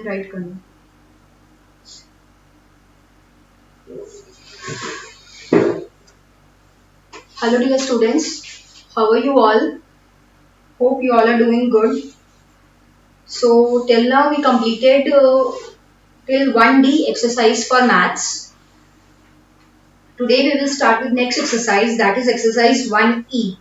Right करना। Hello dear students, how are you all? Hope you all are doing good. So till now we completed till 1D exercise for maths. Today we will start with next exercise, that is exercise 1E.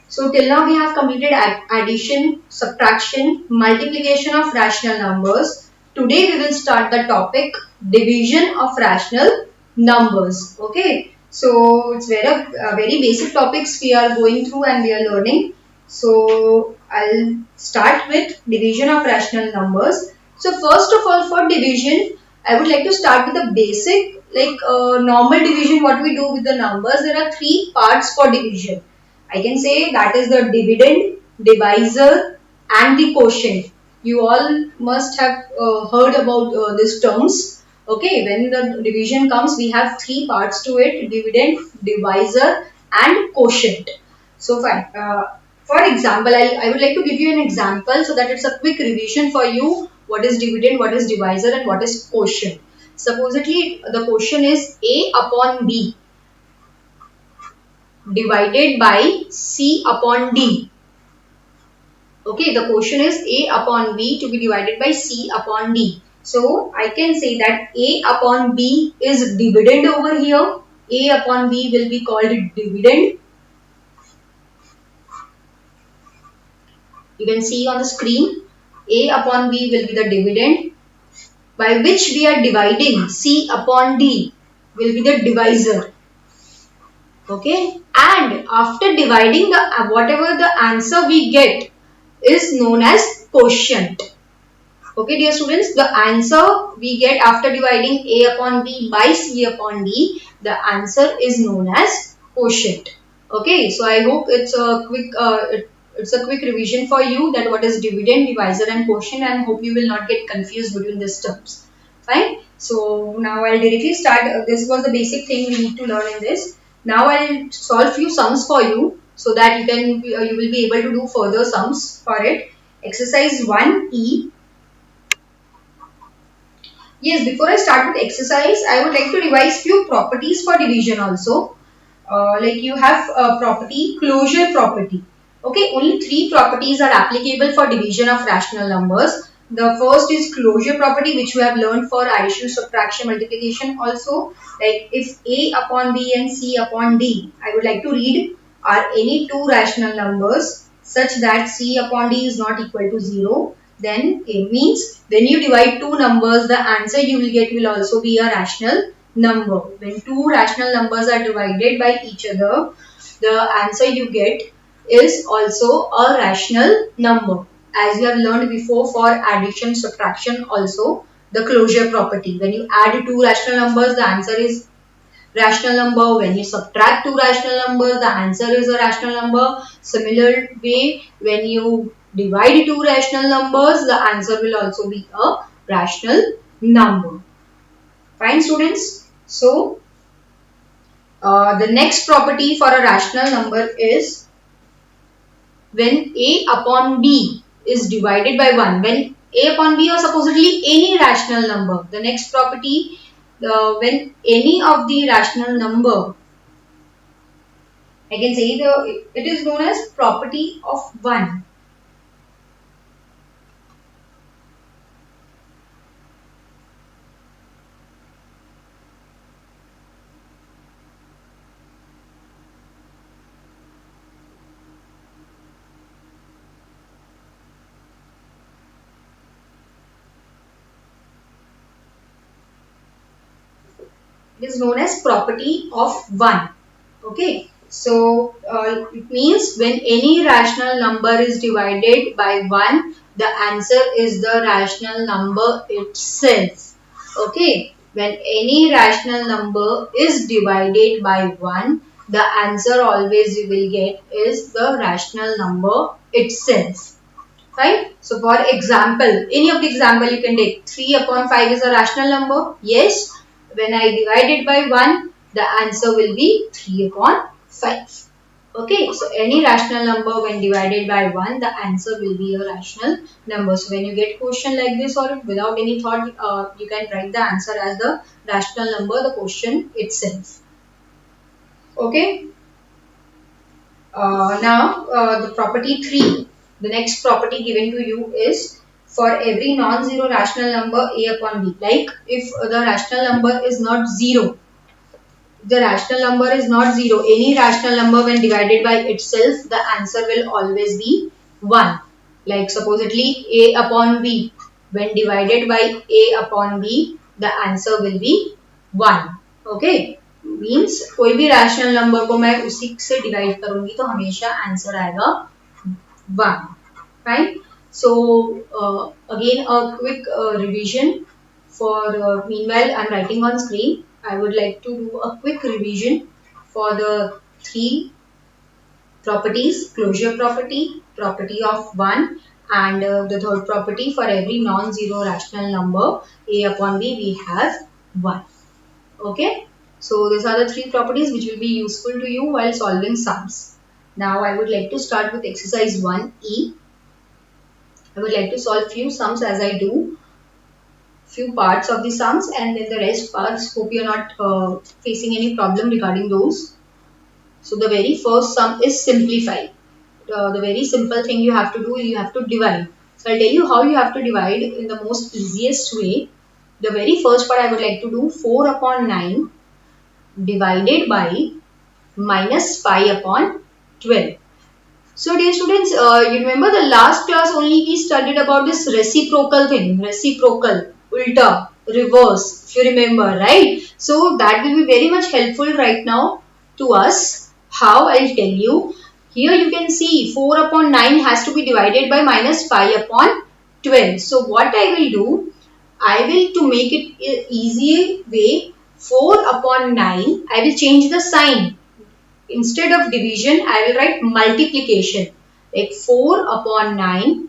So till now we have completed addition, subtraction, multiplication of rational numbers. Today we will start the topic division of rational numbers. Okay. So it's very basic topics we are going through and we are learning. So I'll start with division of rational numbers. So first of all, for division, I would like to start with the basic, like normal division, what we do with the numbers. There are three parts for division. I can say that is the dividend, divisor and the quotient. You all must have heard about these terms. Okay, when the division comes, we have three parts to it: dividend, divisor and quotient. So fine. For example, I would like to give you an example so that it's a quick revision for you. What is dividend, what is divisor and what is quotient. Supposedly the quotient is A upon B divided by C upon D. Okay, the quotient is A upon B to be divided by C upon D. So, I can say that A upon B is dividend over here. A upon B will be called dividend. You can see on the screen, A upon B will be the dividend by which we are dividing. C upon D will be the divisor. Okay, and after dividing the whatever the answer we get is known as quotient. Okay dear students, the answer we get after dividing A upon B by C upon D, the answer is known as quotient. Okay, so I hope it's a quick revision for you that what is dividend, divisor and quotient, and hope you will not get confused between these terms. Fine. So now I'll directly start. This was the basic thing we need to learn in this. Now I'll solve few sums for you so that you will be able to do further sums for it. Exercise 1E. Yes, before I start with exercise, I would like to revise few properties for division also. Like you have property, closure property. Okay, only three properties are applicable for division of rational numbers. The first is closure property, which we have learned for addition, subtraction, multiplication also. Like if A upon B and C upon D, I would like to read, are any two rational numbers such that C upon D is not equal to 0, then it means when you divide two numbers, the answer you will get will also be a rational number. When two rational numbers are divided by each other, the answer you get is also a rational number. As you have learned before for addition, subtraction also, the closure property. When you add two rational numbers, the answer is rational number. When you subtract two rational numbers, the answer is a rational number. Similar way, when you divide two rational numbers, the answer will also be a rational number. Fine students. So, the next property for a rational number is when A upon B is divided by 1. When A upon B or supposedly any rational number. The next property, when any of the rational number, I can say it is known as property of 1. It is known as property of 1. Okay. So, it means when any rational number is divided by 1, the answer is the rational number itself. Okay. When any rational number is divided by 1, the answer always you will get is the rational number itself. Right? So, for example, any of the example you can take. 3 upon 5 is a rational number. Yes. When I divide it by 1, the answer will be 3 upon 5. Okay, so any rational number when divided by 1, the answer will be a rational number. So when you get question like this or without any thought, you can write the answer as the rational number, the question itself. Okay, now the property 3, the next property given to you is for every non-zero rational number a upon b. Like if the rational number is not 0, the rational number is not 0. Any rational number when divided by itself, the answer will always be 1. Like supposedly a upon b. When divided by a upon b, the answer will be 1. Okay. Means कोई भी rational number को मैं उसी से divide करूंगी तो हमेशा answer आएगा 1. Fine. So again a quick revision for meanwhile I'm writing on screen. I would like to do a quick revision for the 3 properties: closure property, property of 1, and the third property for every non-zero rational number a upon b we have 1. Okay. So these are the 3 properties which will be useful to you while solving sums. Now I would like to start with exercise 1E. I would like to solve few sums as I do few parts of the sums, and then the rest parts hope you're not facing any problem regarding those. So the very first sum is simplify. The very simple thing you have to do is you have to divide. So I'll tell you how you have to divide in the most easiest way. The very first part I would like to do 4 upon 9 divided by minus 5 upon 12. So dear students, you remember the last class only we studied about this reciprocal thing, reciprocal, ulta, reverse, if you remember, right? So that will be very much helpful right now to us. How? I'll tell you. Here you can see 4 upon 9 has to be divided by minus 5 upon 12. So what I will do, I will, to make it easy way, 4 upon 9, I will change the sign. Instead of division, I will write multiplication. Like 4 upon 9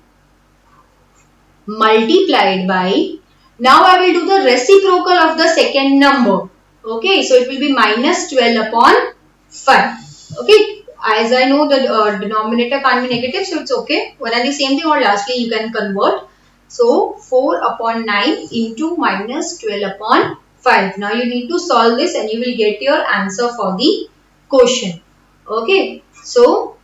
multiplied by, now I will do the reciprocal of the second number. Okay, so it will be minus 12 upon 5. Okay, as I know the denominator can't be negative, so it's okay. One and the same thing, or lastly you can convert. So 4 upon 9 into minus 12 upon 5. Now you need to solve this and you will get your answer for the quotient. Okay, so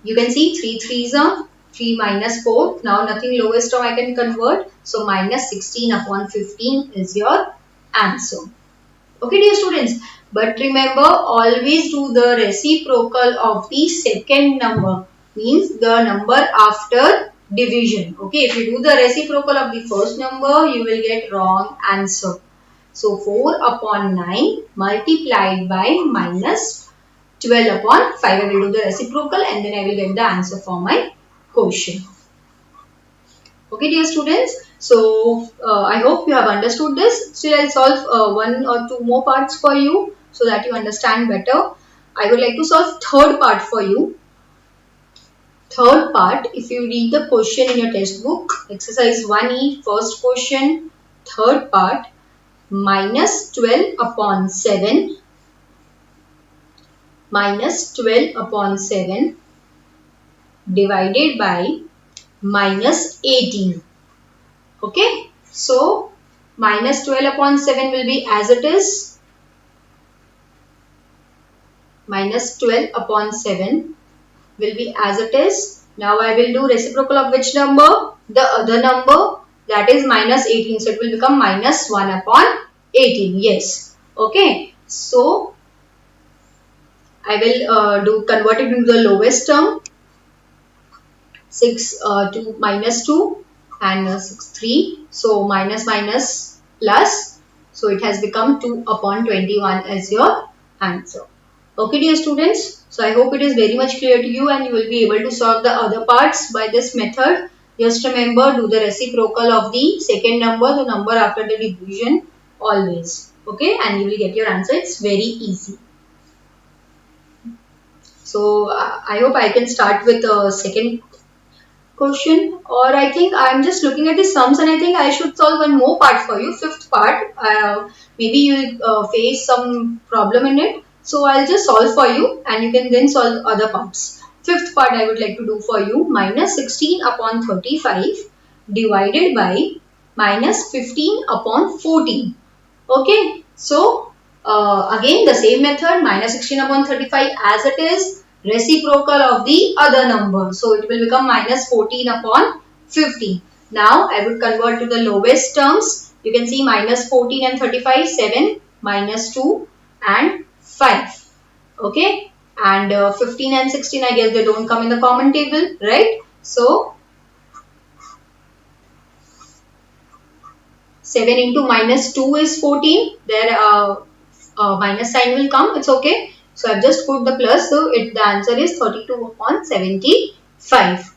you can see 3 3s are 3 minus 4. Now nothing lowest term I can convert. So minus 16 upon 15 is your answer. Okay dear students, but remember always do the reciprocal of the second number, means the number after division. Okay, if you do the reciprocal of the first number, you will get wrong answer. So 4 upon 9 multiplied by minus 12 upon 5. I will do the reciprocal and then I will get the answer for my quotient. Okay dear students, so I hope you have understood this. Still I'll solve 1 or 2 more parts for you so that you understand better. I would like to solve third part for you. Third part, if you read the question in your textbook, exercise 1E, first question, third part, minus 12 upon 7, minus 12 upon 7 divided by minus 18. Okay, so minus 12 upon 7 will be as it is. Minus 12 upon 7 will be as it is. Now I will do reciprocal of which number? The other number, that is minus 18. So it will become minus 1 upon 18. Yes. Okay. So I will do convert it into the lowest term. 6 to minus 2 and 6 3. So minus minus plus. So it has become 2 upon 21 as your answer. Okay dear students, so I hope it is very much clear to you and you will be able to solve the other parts by this method. Just remember, do the reciprocal of the second number, the number after the division always. Okay, and you will get your answer. It's very easy. So I hope I can start with the second question, or I think I'm just looking at the sums and I think I should solve one more part for you, fifth part. Maybe you will face some problem in it. So I'll just solve for you and you can then solve other parts. Fifth part I would like to do for you, minus 16 upon 35 divided by minus 15 upon 14. Okay, so again the same method, minus 16 upon 35 as it is, reciprocal of the other number. So it will become minus 14 upon 15. Now I would convert to the lowest terms. You can see minus 14 and 35, 7, minus 2 and 5. Okay, and 15 and 16, I guess they don't come in the common table, right? So 7 into minus 2 is 14. There minus sign will come. It's okay. So I've just put the plus. So the answer is 32 upon 75.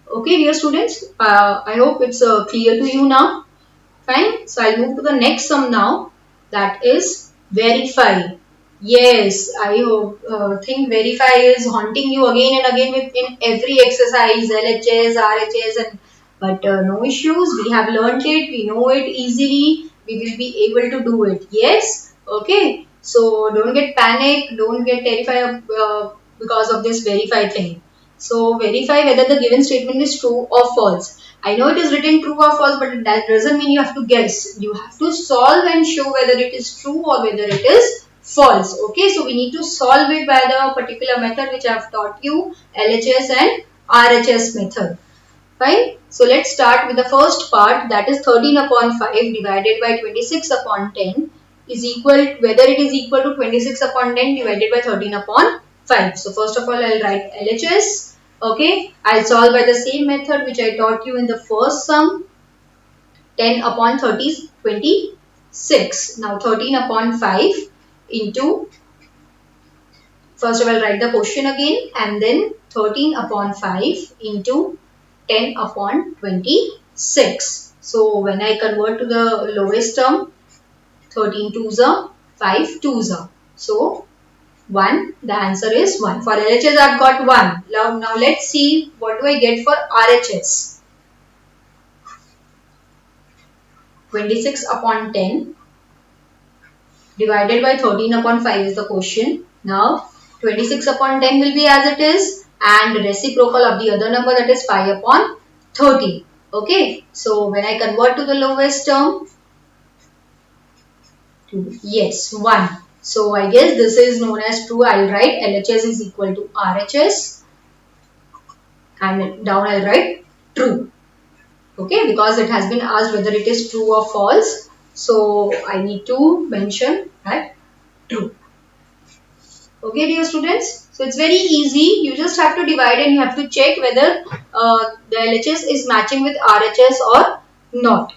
Okay, dear students. I hope it's clear to you now. Fine. So I'll move to the next sum now. That is verify. Yes, I hope, think verify is haunting you again and again in every exercise, LHS, RHS, and but no issues. We have learnt it. We know it easily. We will be able to do it. Yes. Okay. So don't get panic. Don't get terrified because of this verify thing. So verify whether the given statement is true or false. I know it is written true or false, but that doesn't mean you have to guess. You have to solve and show whether it is true or whether it is false. Okay, so we need to solve it by the particular method which I have taught you, LHS and RHS method. Fine. So let's start with the first part, that is 13 upon 5 divided by 26 upon 10 is equal, whether it is equal to 26 upon 10 divided by 13 upon 5. So first of all I'll write LHS. Okay, I'll solve by the same method which I taught you in the first sum. 10 upon 30 is 26. Now 13 upon 5 into, first of all write the question again, and then 13 upon 5 into 10 upon 26. So when I convert to the lowest term, 13 twos are 5 twos are. So 1, the answer is 1. For LHS I've got 1. Now let's see what do I get for RHS. 26 upon 10 divided by 13 upon 5 is the question. Now 26 upon 10 will be as it is, and reciprocal of the other number, that is 5 upon 30. Okay, so when I convert to the lowest term, 2, yes, 1. So I guess this is known as true. I'll write LHS is equal to RHS, and down I'll write true. Okay, because it has been asked whether it is true or false. So I need to mention that true. Okay, dear students. So it's very easy. You just have to divide and you have to check whether the LHS is matching with RHS or not.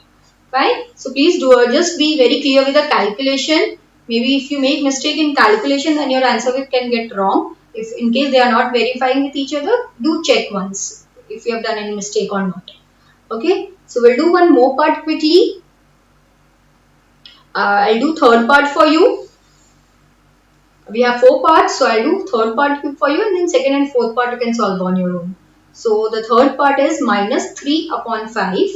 Fine. So please do just be very clear with the calculation. Maybe if you make mistake in calculation, then your answer can get wrong. If in case they are not verifying with each other, do check once if you have done any mistake or not. Okay. So we'll do one more part quickly. I'll do third part for you. We have 4 parts, so I'll do third part for you, and then second and fourth part you can solve on your own. So the third part is minus 3 upon 5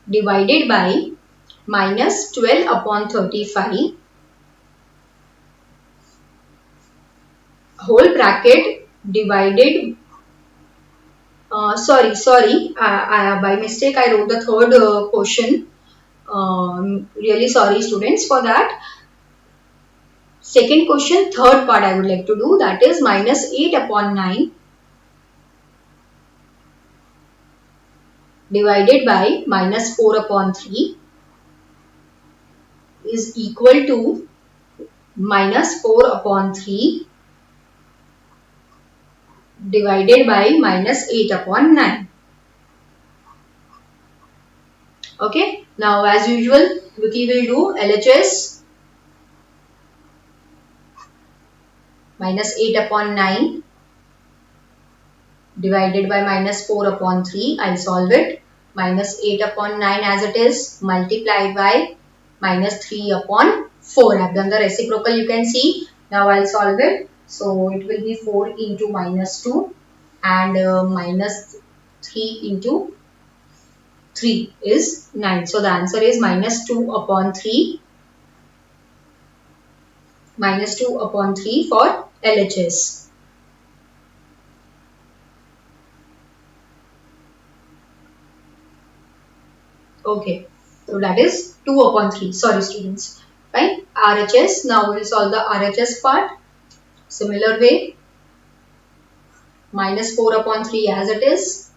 divided by minus 12 upon 35 whole bracket divided, sorry, by mistake I wrote the third question. Really sorry students for that. Second question, third part I would like to do, that is minus 8 upon 9 divided by minus 4 upon 3 is equal to minus 4 upon 3 divided by minus 8 upon 9. Okay, now as usual, we will do LHS. Minus 8 upon 9 divided by minus 4 upon 3. I'll solve it. Minus 8 upon 9 as it is multiplied by minus 3 upon 4. I've done the reciprocal, you can see. Now I'll solve it. So it will be 4 into minus 2 and minus 3 into 3 is 9. So the answer is minus 2 upon 3 minus 2 upon 3 for LHS. Okay, so that is 2 upon 3. Sorry students. Fine. RHS. Now we will solve the RHS part. Similar way. Minus 4 upon 3 as it is.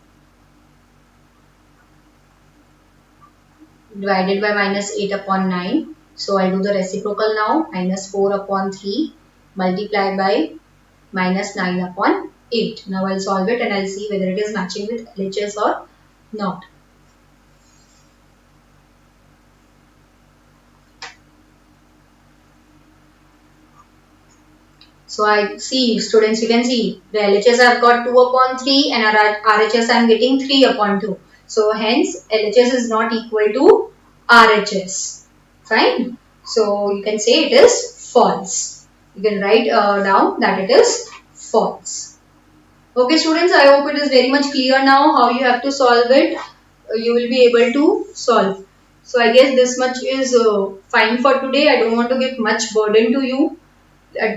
Divided by minus 8 upon 9. So I do the reciprocal now. Minus 4 upon 3 multiplied by minus 9 upon 8. Now I'll solve it and I'll see whether it is matching with LHS or not. So I see students, you can see the LHS I've got 2 upon 3 and RHS I'm getting 3 upon 2. So hence LHS is not equal to RHS. Fine. So you can say it is false. You can write down that it is false. Okay students, I hope it is very much clear now how you have to solve it. You will be able to solve. So I guess this much is fine for today. I don't want to give much burden to you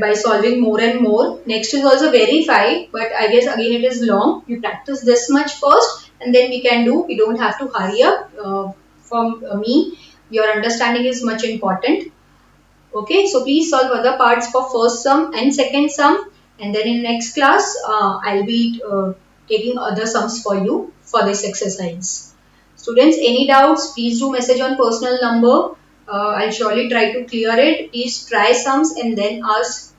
by solving more and more. Next is also verify, but I guess again it is long. You practice this much first and then we can do. We don't have to hurry up. From me, your understanding is much important. Okay, so please solve other parts for first sum and second sum, and then in next class I'll be taking other sums for you for this exercise. Students, any doubts, please do message on personal number. I'll surely try to clear it. Please try sums and then ask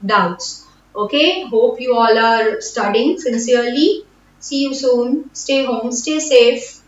doubts. Okay, hope you all are studying sincerely. See you soon. Stay home, stay safe.